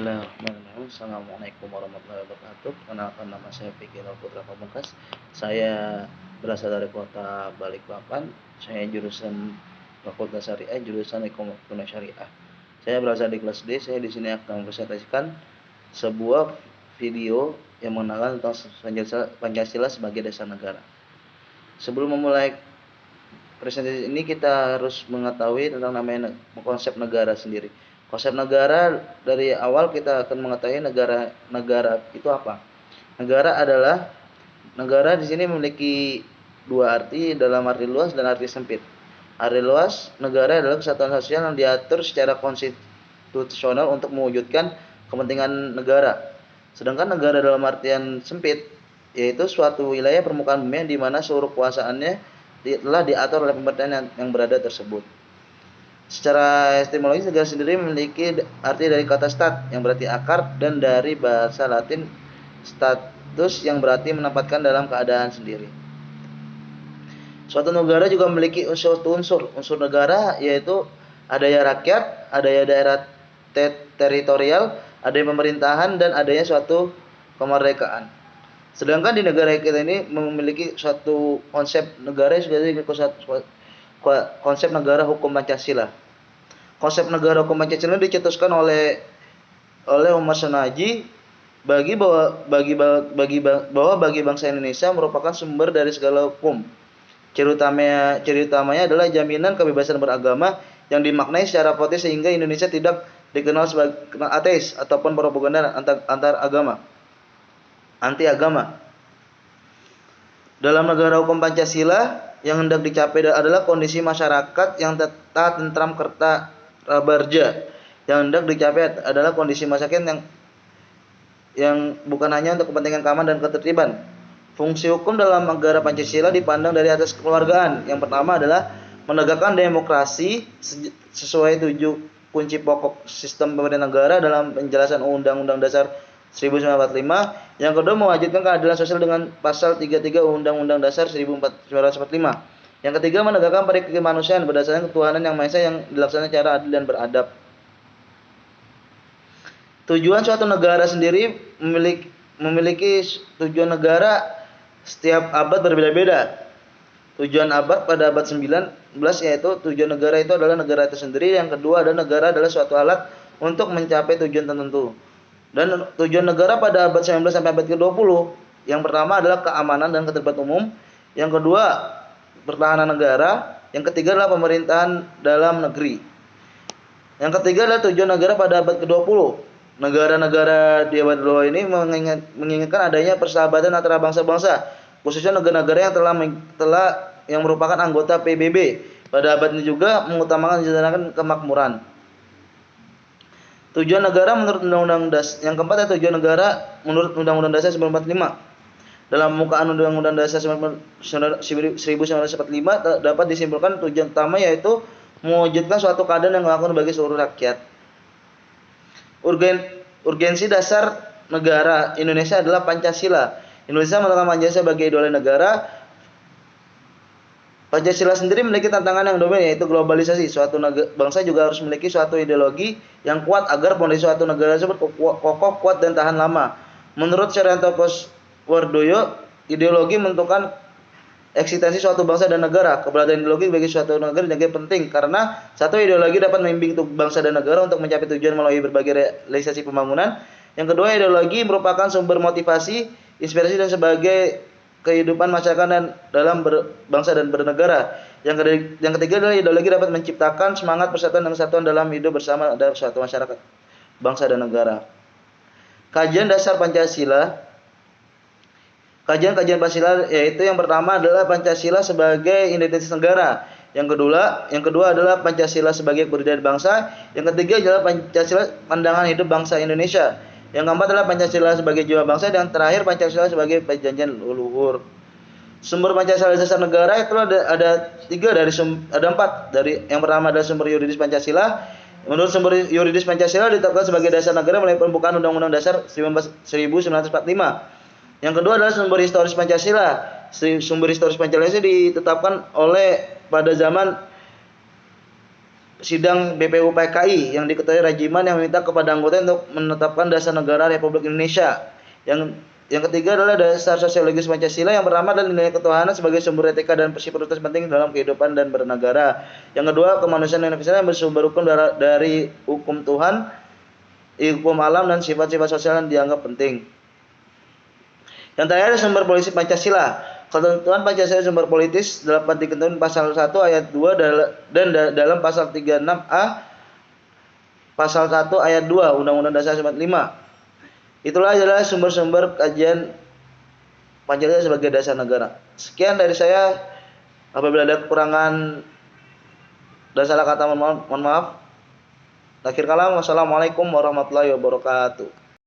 Bismillahirrahmanirrahim. Assalamualaikum warahmatullahi wabarakatuh. Kenalkan, nama saya Fikri Putra Pamungkas. Saya berasal dari kota Balikpapan. Saya jurusan Fakultas Syariah, jurusan Ekonomi Syariah. Saya berasal di kelas D. Saya di sini akan mempresentasikan sebuah video yang mengenalkan tentang Pancasila sebagai dasar negara. Sebelum memulai presentasi ini, kita harus mengetahui tentang namanya konsep negara sendiri. Konsep negara, dari awal kita akan mengetahui negara itu apa. Negara di sini memiliki dua arti, dalam arti luas dan arti sempit. Arti luas, negara adalah kesatuan sosial yang diatur secara konstitusional untuk mewujudkan kepentingan negara. Sedangkan negara dalam artian sempit, yaitu suatu wilayah permukaan bumi di mana seluruh kuasaannya telah diatur oleh pemerintahan yang berada tersebut. Secara etimologis, negara sendiri memiliki arti dari kata stat yang berarti akar dan dari bahasa Latin status yang berarti menempatkan dalam keadaan sendiri. Suatu negara juga memiliki unsur negara, yaitu adanya rakyat, adanya daerah teritorial, adanya pemerintahan, dan adanya suatu kemerdekaan. Sedangkan di negara kita ini memiliki suatu konsep negara sebagai konsep negara hukum Pancasila. Konsep negara hukum Pancasila dicetuskan oleh Umar Sonaji bahwa bagi bangsa Indonesia merupakan sumber dari segala hukum. Ciri utamanya adalah jaminan kebebasan beragama yang dimaknai secara politis sehingga Indonesia tidak dikenal sebagai ateis ataupun propaganda anti agama. Dalam negara hukum Pancasila, yang hendak dicapai adalah kondisi masyarakat yang taat, tentram, serta prabarja. Yang hendak dicapai adalah kondisi masyarakat yang bukan hanya untuk kepentingan keamanan dan ketertiban. Fungsi hukum dalam negara Pancasila dipandang dari atas kekeluargaan. Yang pertama adalah menegakkan demokrasi sesuai 7 kunci pokok sistem pemerintahan negara dalam penjelasan Undang-Undang Dasar 1945. Yang kedua, mewujudkan keadilan sosial dengan pasal 33 Undang-Undang Dasar 1945. Yang ketiga, menegakkan prinsip kemanusiaan berdasarkan ketuhanan yang Maha Esa yang dilaksanakan secara adil dan beradab. Tujuan suatu negara sendiri memiliki tujuan negara setiap abad berbeda-beda. Tujuan abad pada abad 19, yaitu tujuan negara itu adalah negara itu sendiri. Yang kedua adalah negara adalah suatu alat untuk mencapai tujuan tertentu. Dan tujuan negara pada abad 19 sampai abad ke-20, yang pertama adalah keamanan dan ketertiban umum, yang kedua pertahanan negara, yang ketiga adalah pemerintahan dalam negeri. Yang ketiga adalah tujuan negara pada abad ke-20. Negara-negara di abad ke-20 ini menginginkan adanya persahabatan antara bangsa-bangsa, khususnya negara-negara yang merupakan anggota PBB. Pada abad ini juga mengutamakan kemakmuran. Tujuan negara menurut Undang-Undang Dasar. Yang keempat adalah tujuan negara menurut Undang-Undang Dasar 1945. Dalam pembukaan Undang-Undang Dasar 1945 dapat disimpulkan tujuan utama yaitu mewujudkan suatu keadaan yang laku bagi seluruh rakyat. Urgensi dasar negara Indonesia adalah Pancasila. Indonesia menetapkan Pancasila sebagai idola negara. Pancasila sendiri memiliki tantangan yang dominan, yaitu globalisasi. Suatu bangsa juga harus memiliki suatu ideologi yang kuat agar fondasi suatu negara tersebut kokoh, kuat, dan tahan lama. Menurut Suryanto Kosswodoyo, ideologi menentukan eksistensi suatu bangsa dan negara. Keberadaan ideologi bagi suatu negara menjadi penting karena satu ideologi dapat membimbing bangsa dan negara untuk mencapai tujuan melalui berbagai realisasi pembangunan. Yang kedua, ideologi merupakan sumber motivasi, inspirasi, dan sebagai kehidupan masyarakat dan dalam berbangsa dan bernegara. Yang ketiga adalah ideologi dapat menciptakan semangat persatuan dan kesatuan dalam hidup bersama dalam suatu masyarakat, bangsa dan negara. Kajian dasar Pancasila. Kajian Pancasila yaitu yang pertama adalah Pancasila sebagai identitas negara. Yang kedua adalah Pancasila sebagai kebudayaan bangsa. Yang ketiga adalah Pancasila pandangan hidup bangsa Indonesia. Yang keempat adalah Pancasila sebagai jiwa bangsa, dan terakhir Pancasila sebagai perjanjian leluhur. Sumber Pancasila dasar negara itu ada empat. Yang pertama adalah sumber yuridis Pancasila. Menurut sumber yuridis Pancasila ditetapkan sebagai dasar negara melalui pembukaan Undang-Undang Dasar 1945. Yang kedua adalah sumber historis Pancasila. Sumber historis Pancasila ditetapkan pada zaman sidang BPUPKI yang diketuai Rajiman yang meminta kepada anggota untuk menetapkan dasar negara Republik Indonesia. Yang ketiga adalah dasar sosiologis Pancasila yang pertama adalah nilai ketuhanan sebagai sumber etika dan prioritas penting dalam kehidupan dan bernegara. Yang kedua, kemanusiaan dan yang bersumber hukum dari hukum Tuhan, hukum alam dan sifat-sifat sosial yang dianggap penting. Yang terakhir sumber politik Pancasila. Ketentuan Pancasila sumber politis dapat diketentukan pasal 1 ayat 2 dan dalam pasal 36A pasal 1 ayat 2 Undang-Undang Dasar 45. Itulah adalah sumber-sumber kajian Pancasila sebagai dasar negara. Sekian dari saya. Apabila ada kekurangan dan salah kata mohon maaf. Akhir kalam, wassalamualaikum warahmatullahi wabarakatuh.